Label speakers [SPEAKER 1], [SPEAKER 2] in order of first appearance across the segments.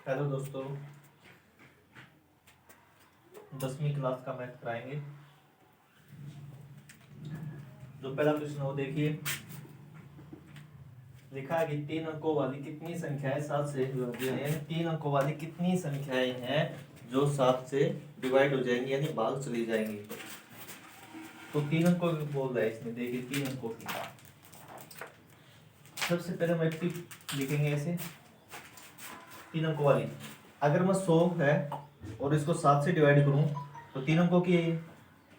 [SPEAKER 1] Hello दोस्तों, 10वीं class का मैथ कराएंगे। जो पहला क्वेश्चन वो देखिए, लिखा है कि 3 अंकों वाली कितनी संख्याएं 7 से यानी 3 अंकों वाली कितनी संख्याएं हैं जो 7 से डिवाइड हो जाएंगी यानी भाग चली जाएंगी। तो 3 अंकों की बोल रहा है इसमें, देखिए 3 अंकों की। सबसे पहले हम लिखेंगे ऐसे 3 अंकों वाली। अगर मैं 100 है और इसको 7 से डिवाइड करूं तो 3 अंकों की है।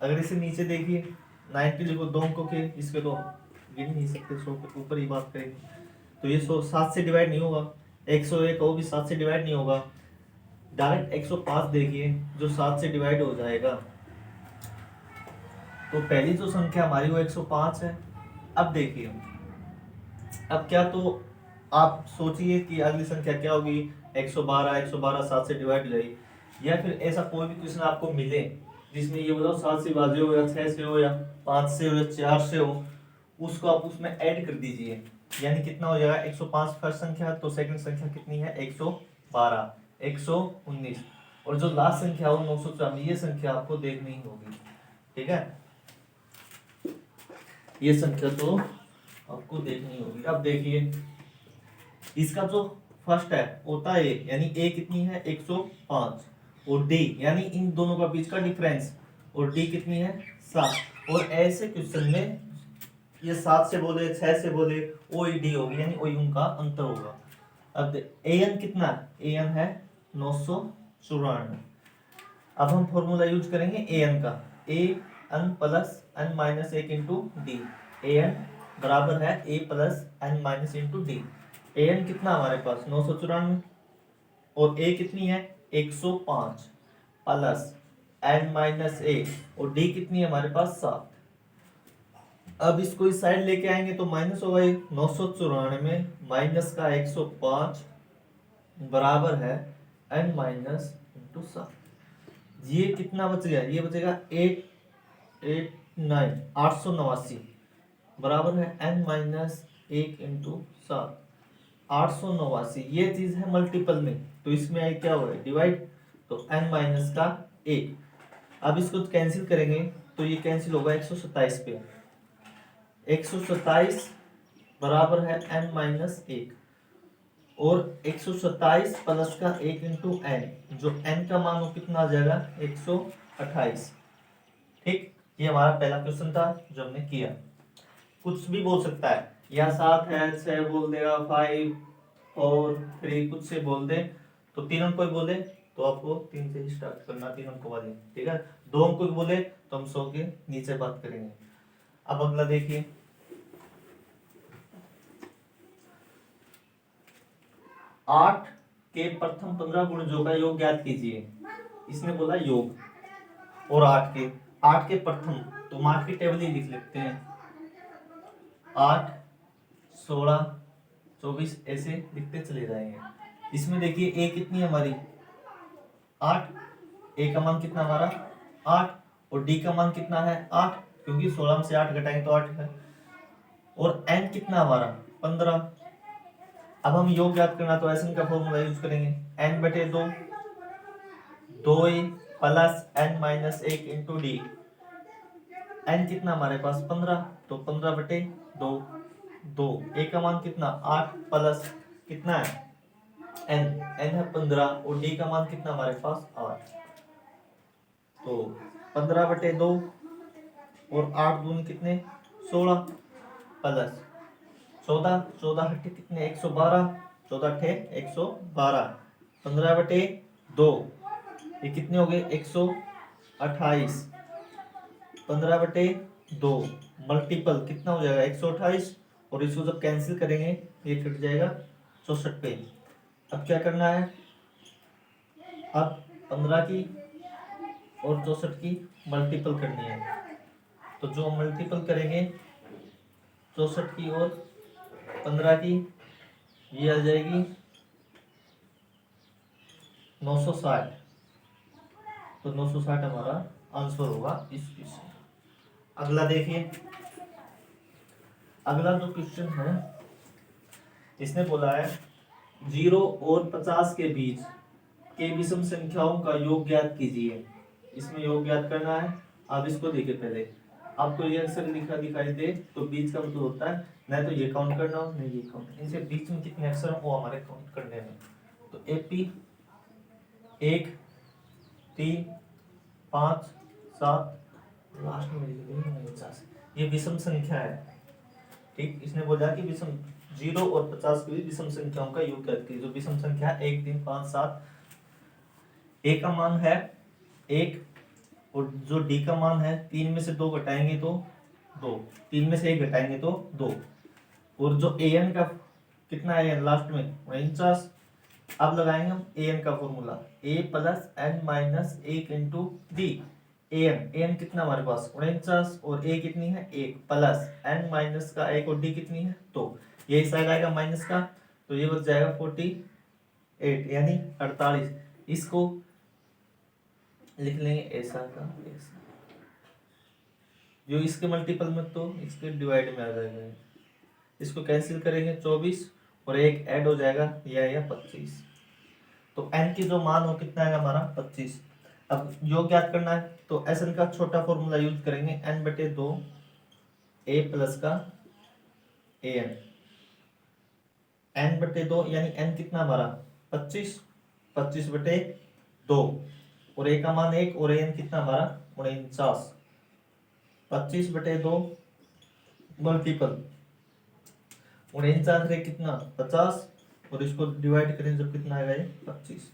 [SPEAKER 1] अगर इसे नीचे देखिए 90 लिखो, 2 अंकों के, इसके तो गिन नहीं सकते, 100 के ऊपर ही बात करेंगे तो ये 100 7 से डिवाइड नहीं होगा। 101 वो भी 7 से डिवाइड नहीं होगा। डायरेक्ट 105 देखिए जो 7 से डिवाइड हो जाएगा। तो पहली जो संख्या हमारी वो 105 है। अब देखिए, अब क्या, तो आप सोचिए कि अगली संख्या क्या होगी। 112 112 7 से डिवाइड हो जाएगी। या फिर ऐसा कोई भी क्वेश्चन आपको मिले जिसमें ये बताओ 7 से भाज्य हो या 6 से हो या 5 से हो या 4 से हो, उसको आप उसमें ऐड कर दीजिए। यानी कितना हो जाएगा, 105 फर्स्ट संख्या, तो सेकंड संख्या कितनी है 112 119, और जो लास्ट संख्या हो 994, ये संख्या आपको देखनी ही होगी। ठीक है, ये संख्या तो आपको देखनी होगी। अब देखिए, इसका जो फर्स्ट है होता है यानी ए कितनी है 105, और डी यानी इन दोनों का बीच का डिफरेंस, और डी कितनी है 7। और ऐसे क्वेश्चन में ये 7 से बोले 6 से बोले ओ डी होगी यानी ओ उनका अंतर होगा। अब ए एन कितना है, ए एन है 994। अब हम फॉर्मूला यूज करेंगे ए एन का, a n plus n minus 1 into d. A n बराबर है a plus n minus into d. A n कितना हमारे पास 994, और ए कितनी है 105 प्लस एन माइनस ए, और डी कितनी है हमारे पास 7। अब इसको इस साइड लेके आएंगे तो माइनस होगा, 994 माइनस का 105 बराबर है एन माइनस इंटू 7। ये कितना बच गया, ये बचेगा 889 बराबर है एन माइनस 1 इंटू 7। 889 ये चीज है मल्टीपल में, तो इसमें आई क्या हुआ है डिवाइड, तो एन माइनस का 1। अब इसको कैंसिल करेंगे तो ये कैंसिल होगा 127 पे। 127 बराबर है एन माइनस 1, और 127 प्लस का 1 इंटू एन, जो एन का मान हो कितना आ जाएगा 128। ठीक, ये हमारा पहला क्वेश्चन था जो हमने किया। कुछ भी बोल सकता है, या 7 है 6 बोल देगा, 5 4 3 कुछ से बोल दे। तो 3 अंक कोई बोले तो आपको 3 से ही स्टार्ट करना, 3 अंकों वाली। ठीक है, 2 अंक कोई बोले तो हम 100 के नीचे बात करेंगे। अब अगला देखिए, 8 के प्रथम 15 गुणजों का योग ज्ञात कीजिए। इसने बोला योग, और 8 के प्रथम, तो हम 8 की टेबल ही लिख लेते हैं। 8 16 24 ऐसे लिखते चले जाएंगे। इसमें देखिए ए कितनी है हमारी 8, ए का मान कितना हमारा 8, और डी का मान कितना है 8, क्योंकि 16 में से 8 घटाएंगे तो 8 है, और एन कितना हमारा 15। अब हम योग याद करना तो एन का फॉर्मूला यूज करेंगे, एन बटे 2, 2a plus n minus 1 into d. N कितना हमारे पास 15, तो 15 बटे 2, 2 ए का मान कितना 8 प्लस कितना है एन है 15, और डी का मान कितना हमारे पास 8, तो 15 बटे 2 और 8 दूनी कितने 16 प्लस 14, 14 हटे कितने 112, 14 अठे 112, 15 बटे 2 ये कितने हो गए 128, 15 बटे 2 मल्टीपल कितना हो जाएगा 128, और इसको जब कैंसिल करेंगे ये कट जाएगा 64 पे। अब क्या करना है, अब 15 की और 64 की मल्टीपल करनी है। तो जो मल्टीपल करेंगे 64 की और 15 की, ये आ जाएगी 960, तो 960 हमारा आंसर होगा इस क्वेश्चन। अगला देखिए, अगला जो क्वेश्चन है इसने बोला है 0 और 50 के बीच के विषम संख्याओं का योग ज्ञात कीजिए। इसमें योग ज्ञात करना है। आप इसको देखिए, पहले आपको ये अक्सर लिखा दिखाई दे तो बीच का मतलब होता है नहीं तो ये काउंट करना हो नहीं ये काउंट, इनसे बीच में कितने अक्षर हैं वो हमारे काउंट करने में। तो AP 1 3 5 7 लास्ट में लिख देंगे 49, ये विषम संख्या है। ठीक, इसने बोला कि विषम 0 और 50 के बीच विषम संख्याओं का योग ज्ञात कीजिए। जो विषम संख्या 1 3 5 7, A का मान है 1 और जो D का मान है 3 में से 2 घटाएंगे तो 2, 3 में से 1 घटाएंगे तो 2, और जो AN का कितना है लास्ट में 49। अब लगाएंगे हम AN का formula, A plus N minus 1 into D. AN कितना हमारे पास 49 और A कितनी है 1 प्लस N माइनस का 1 और D कितनी है 2, ये साइड आएगा माइनस का तो ये बच जाएगा 48 यानी 48। इसको लिख लेंगे ऐसा का ऐसा, जो इसके मल्टीपल में तो इसके डिवाइड में आ जाएगा। इसको कैंसिल करेंगे 24 और एक ऐड हो जाएगा ये आएगा 25। तो n की जो मान हो कितना आएगा हमारा 25। अब योग ज्ञात करना है तो SN का छोटा फॉर्मूला यूज करेंगे n/2 A प्लस का AN, n/2 यानी n कितना हमारा 25, 25/2 और A का मान 1 और AN कितना हमारा 49, 25/2 मल्टीपल 49 रे कितना 50 और इसको डिवाइड करें जब कितना आएगा ये 25।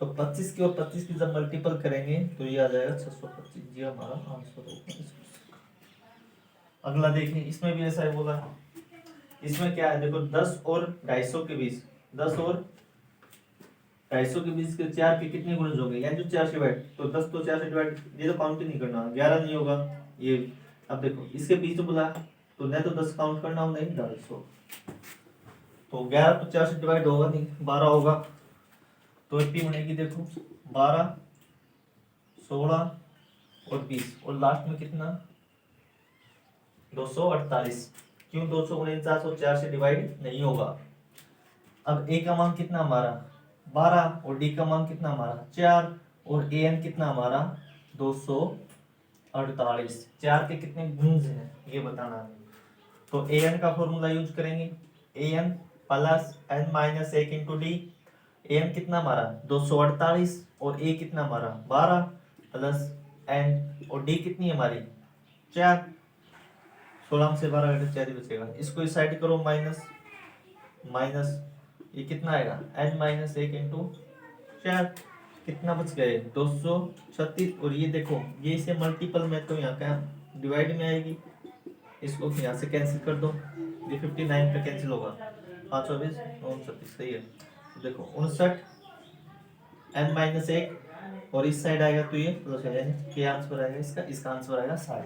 [SPEAKER 1] तो 25 की और 25 की जब मल्टीपल करेंगे तो ये आ जाएगा 625, ये हमारा आंसर होगा। अगला देखिए, इसमें भी ऐसा ही बोला है। इसमें क्या है देखो 10 और 250 के बीच, 10 और 250 के बीच के 4 के कितने गुणज होंगे, यानी जो 4 से डिवाइड, तो 10 तो 4 से डिवाइड, ये तो काउंट ही नहीं करना, 11 नहीं होगा ये। अब देखो इसके बीच बोला तो नहीं तो 10 काउंट करना हो नहीं 250, तो 11 तो 4 से डिवाइड होगा नहीं 12 होगा, तो एपी बनेगी देखो 12 16 और 20 और लास्ट में कितना 248। क्यों 249 और 4 से डिवाइड नहीं होगा। अब ए का मान कितना हमारा 12 और डी का मान कितना हमारा 4 और ए एन कितना हमारा 248। 4 के कितने गुणज हैं ये बताना है। तो ए एन का फॉर्मूला यूज करेंगे, a n plus n minus 1 into d. A n कितना हमारा 248 और ए कितना हमारा 12 प्लस एन और डी कितनी हमारी 4। 16 से 12 घटे 4 ही बचेगा। इसको इस साइड करो माइनस माइनस, ये कितना आएगा एन माइनस 1 इंटू 4, कितना बच गए 236। और ये देखो ये इसे मल्टीपल में तो यहाँ का डिवाइड में आएगी, इसको यहाँ से कैंसिल कर दो, ये 59 पे कैंसिल होगा, 5 24 29 सही है। तो देखो 59 एन माइनस 1 और इस साइड आएगा तो ये प्लस है, यानी क्या आंसर आएगा इसका आंसर आएगा 60।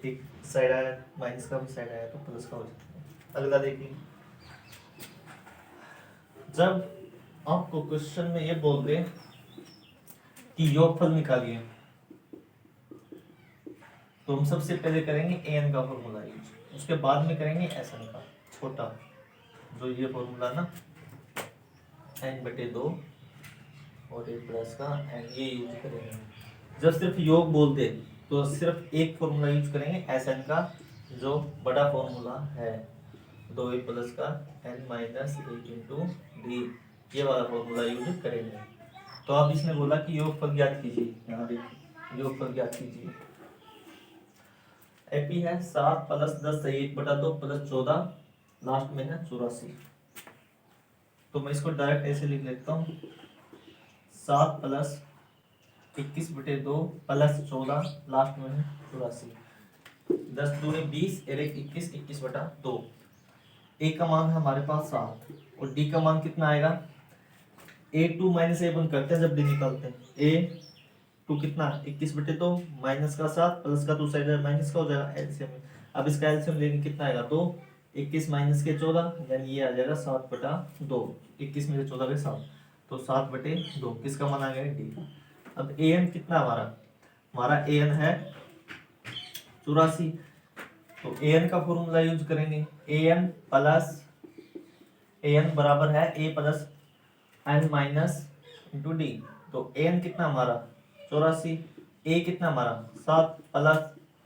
[SPEAKER 1] एक साइड आया माइनस का भी साइड आया तो प्लस का हो जाता है। अगला देखिए, जब आपको क्वेश्चन में ये बोल दे कि योगफल निकालिए तो हम सबसे पहले करेंगे एन का फॉर्मूला यूज, उसके बाद में करेंगे एस एन का छोटा, जो ये फॉर्मूला ना n/2 और ए प्लस का एन ये यूज करेंगे। जब सिर्फ योग बोल दे तो सिर्फ एक फॉर्मूला यूज करेंगे एस एन का, जो बड़ा फॉर्मूला है 2a प्लस का n माइनस 1 इंटू डी, ये वाला फॉर्मूला यूज करेंगे। तो अब इसने बोला कि योगफल ज्ञात कीजिए, यहाँ देखिए योगफल ज्ञात कीजिए। एपी है 7 प्लस 10 से 1/2 प्लस 14, लास्ट में है 84। तो मैं इसको डायरेक्ट ऐसे लिख लेता हूँ 7 प्लस 21/2 प्लस 14, लास्ट में है 84। 10 दूनी 20 और 21, 21/2। ए का मान है हमारे पास 7 और डी का मान कितना आएगा, a2 माइनस ए बंद करते हैं जब डी निकालते हैं, a2 कितना 21/2 माइनस का 7 प्लस का 2 साइड माइनस का हो जाएगा एलसीएम में। अब इसका एलसीएम लेंगे कितना आएगा 2, 21 माइनस के 14 यानी ये आ जाएगा 7/2, 21 में से 14 के 7 तो 7/2, किसका मान आ गया डी का। अब ए एन कितना हमारा ए एन है 84, तो ए एन का फॉर्मूला यूज करेंगे, a n plus a n बराबर है a plus n minus into d. तो ए एन कितना हमारा 84, ए कितना हमारा 7 प्लस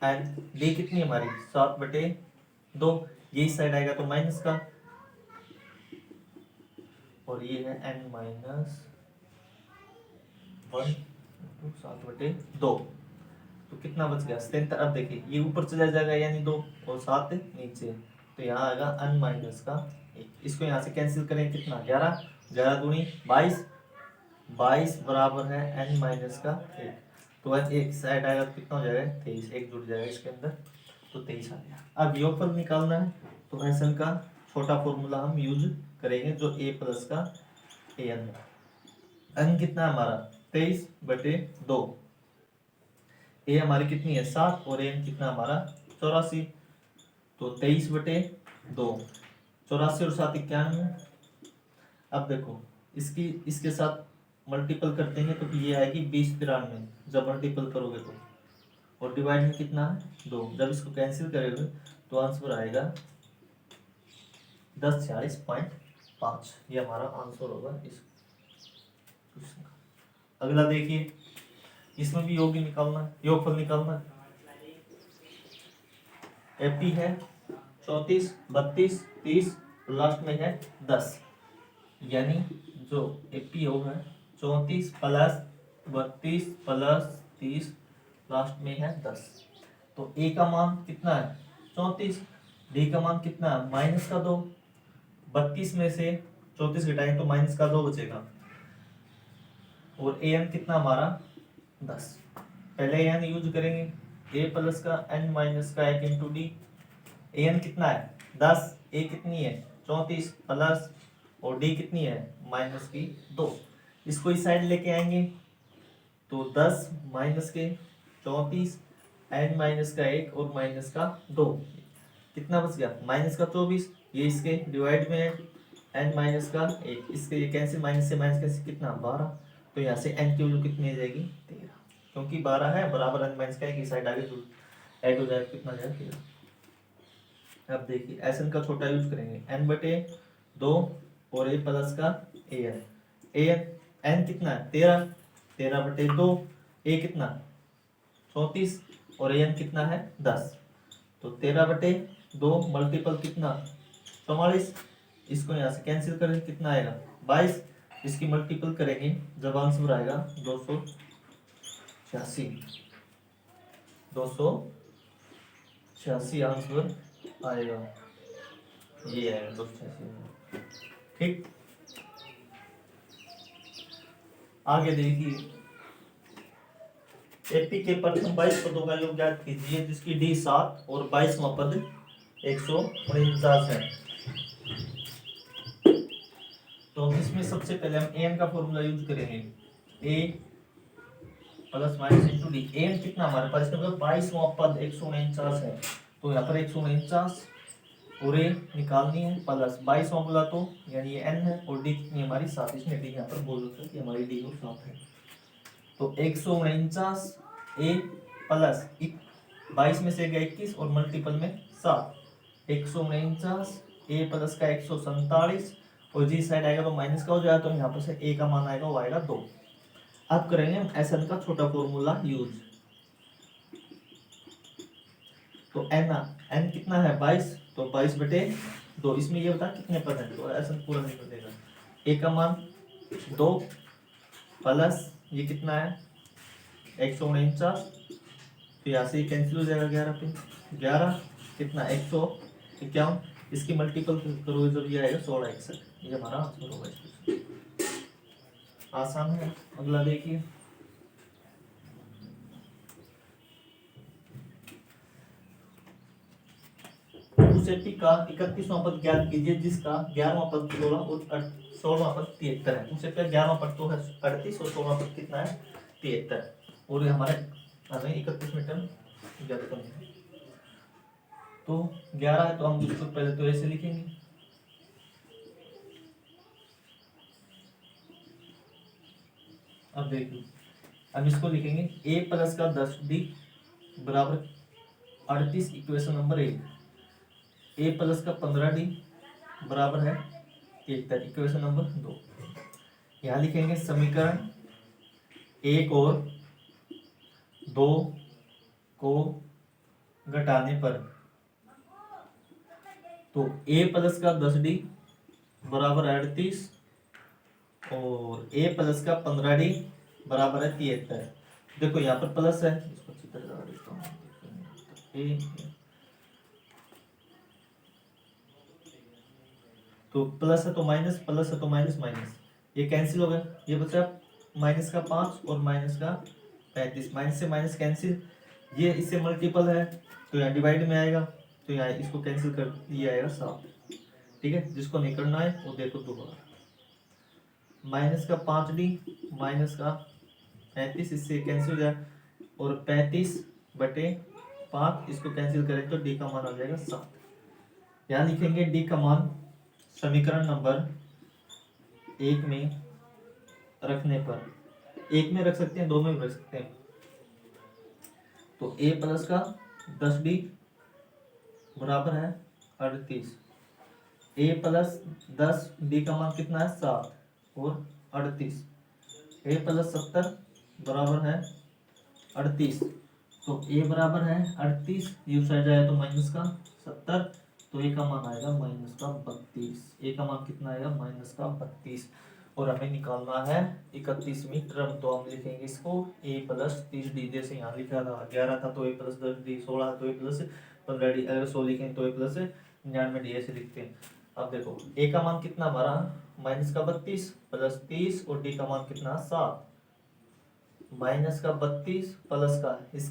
[SPEAKER 1] एन, डी कितनी हमारी 7/2। ये इस साइड आएगा तो माइनस का, और ये है एन माइनस 1 7/2। तो कितना बच गया 77। अब देखिए ये ऊपर चला जाएगा यानी 2 और 7 नीचे, तो यहाँ आएगा एन माइनस का 1। इसको यहाँ से कैंसिल करें कितना 11, 11 दूनी 22, 22 बराबर है एन माइनस का 1। तो एक साइड आएगा तो कितना हो जाएगा 23, एक जुड़ जाएगा इसके अंदर, तो 23 आ गया। अब योगफल निकालना है तो एस एन का छोटा फॉर्मूला हम यूज करेंगे जो ए प्लस का ए एन है। एन कितना है हमारा 23/2, ए हमारी कितनी है 7 और एन कितना हमारा 84। तो 23/2, 84 और 7 91। अब देखो इसके साथ मल्टीपल करते हैं तो ये आएगी 20/93 जब मल्टीपल करोगे तो, और डिवाइड में कितना है 2। जब इसको कैंसिल करोगे तो आंसर आएगा 1046.5। ये हमारा आंसर होगा इस क्वेश्चन का। अगला देखिए, इसमें भी योग निकालना है, योगफल निकालना है। एपी है 34, 32, 30, लास्ट में है 10, यानी जो एपी होगा 34 प्लस 32 प्लस 30, लास्ट में है 10। तो ए का मान कितना है 34, डी का मान कितना है माइनस का 2, 32 में से 34 घटाएंगे तो माइनस का 2 बचेगा, और ए एन कितना हमारा 10। पहले ए एन यूज करेंगे, ए प्लस का एन माइनस का 1 इंटू डी। ए एन कितना है 10, ए कितनी है 34 प्लस, और डी कितनी है माइनस की 2। इसको इस साइड लेके आएंगे तो 10 माइनस के 34, एन माइनस का 1 और माइनस का 2, कितना बच गया माइनस का 24। ये इसके डिवाइड में है एन माइनस का 1, इसके ये कैंसिल, माइनस से माइनस कैंसिल कितना 12। तो यहाँ से एन की वैल्यू कितनी आ जाएगी 13, क्योंकि 12 है बराबर एन माइनस का 1, साइड आगे ऐड हो जाएगा, कितना जाएगा 13। अब देखिए एस एन का छोटा यूज करेंगे, n/2 और ए प्लस का ए एन। ए एन कितना है 13, 13/2, ए कितना 34 और ए एन कितना है 10। तो 13/2 मल्टीपल कितना 44, इसको यहाँ से कैंसिल करें कितना आएगा 22। इसकी मल्टीपल करेंगे जब आंसर आएगा 286, 286 आंसर आएगा, ये आएगा 286। ठीक, आगे देखिए, एपी के प्रथम 22 पदों का योग ज्ञात कीजिए जिसकी डी 7 और 22वां पद 149 है। तो इसमें सबसे पहले हम एन का फॉर्मूला यूज करेंगे, a plus minus into d. N कितना हमारे पास, इसका मतलब 22वां पद 149 है, तो यहाँ पर 149 और ए निकालनी है, प्लस 22वां बोला तो यानी ये एन है, और डी कितनी हमारी 7, इसमें डी यहाँ पर बोल सकते हैं कि हमारी डी को 7 है। तो 149 ए प्लस 22 में से गया 21 और मल्टीपल में 7, 149 ए प्लस का 147, और जी साइड आएगा तो माइनस का हो जाएगा, तो यहाँ पर से ए का मान आएगा वो आएगा 2। अब करेंगे हम एस एन का छोटा फॉर्मूला यूज। तो एन कितना है 22, तो 22/2, इसमें ये बता कितने पद हैं, तो एस एन पूरा निकल देगा। ए का मान 2 प्लस ये कितना है 149, तो यहाँ से कैंसिल हो जाएगा 11 पे 11 कितना 151, इसकी मल्टीपल करोगे जब ये आएगा 1661, ये हमारा आंसर होगा इसमें। आसान है। अगला देखिए, उस एपी का 31वां पद ज्ञात कीजिए जिसका 11वां पद 16 और 16वां पद 73 है। उसे पे 11वां पद तो है 38 और 16वां पद कितना है 73, और ये हमारे हमें 31 में टर्म ज्ञात करना है। तो 11 है तो हम इसको पहले तो ऐसे लिखेंगे, अब देखिए अब इसको लिखेंगे a प्लस का 10d बराबर 38, इक्वेशन नंबर 1। a प्लस का 15d बराबर है 73। Equation number 2। यहाँ लिखेंगे समीकरण 1 और 2 को घटाने पर तो a प्लस का 10d बराबर 38 और a प्लस का 15d बराबर है 73। देखो यहाँ पर प्लस है, इसको चित्र लगा देता हूँ। तो प्लस है तो माइनस, प्लस है तो माइनस, माइनस ये कैंसिल हो गया, ये बचा माइनस का 5 और माइनस का 35। माइनस से माइनस कैंसिल, ये इससे मल्टीपल है तो यहाँ डिवाइड में आएगा, तो यहाँ इसको कैंसिल कर दिया आएगा 7। ठीक है, जिसको नहीं करना है वो देखो दोबारा। माइनस का 5d माइनस का 35 इससे कैंसिल हो जाए और 35/5 इसको कैंसिल करें तो d का मान आ जाएगा 7। यहाँ लिखेंगे d का मान समीकरण नंबर 1 में रखने पर, 1 में रख सकते हैं, 2 में भी रख सकते हैं। तो a प्लस का 10d बराबर है 38। a प्लस 10d का मान कितना है 7 और 38। a प्लस 70 बराबर है 38। तो a बराबर है 38, ये साइड जाए तो माइनस का 70, तो a का मान आएगा माइनस का 32। a का मान कितना आएगा माइनस का 32 और हमें निकालना है 31वीं टर्म। तो हम लिखेंगे इसको a प्लस 30d, जैसे यहाँ लिखा था 11 था तो a प्लस 10d, 16 तो a प्लस 15d, अगर 100 लिखें तो a प्लस 99d ऐसे लिखते हैं। अब देखो a का मान कितना हमारा माइनस का 32 प्लस 30 और d का मान कितना 7। माइनस का 32 प्लस का इस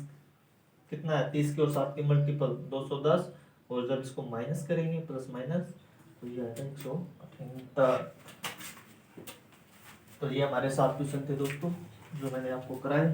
[SPEAKER 1] कितना है 30 के और 7 के मल्टीपल 210, और जब इसको माइनस करेंगे प्लस माइनस तो ये आएगा 178। तो ये हमारे 7 क्वेश्चन थे दोस्तों जो मैंने आपको कराए।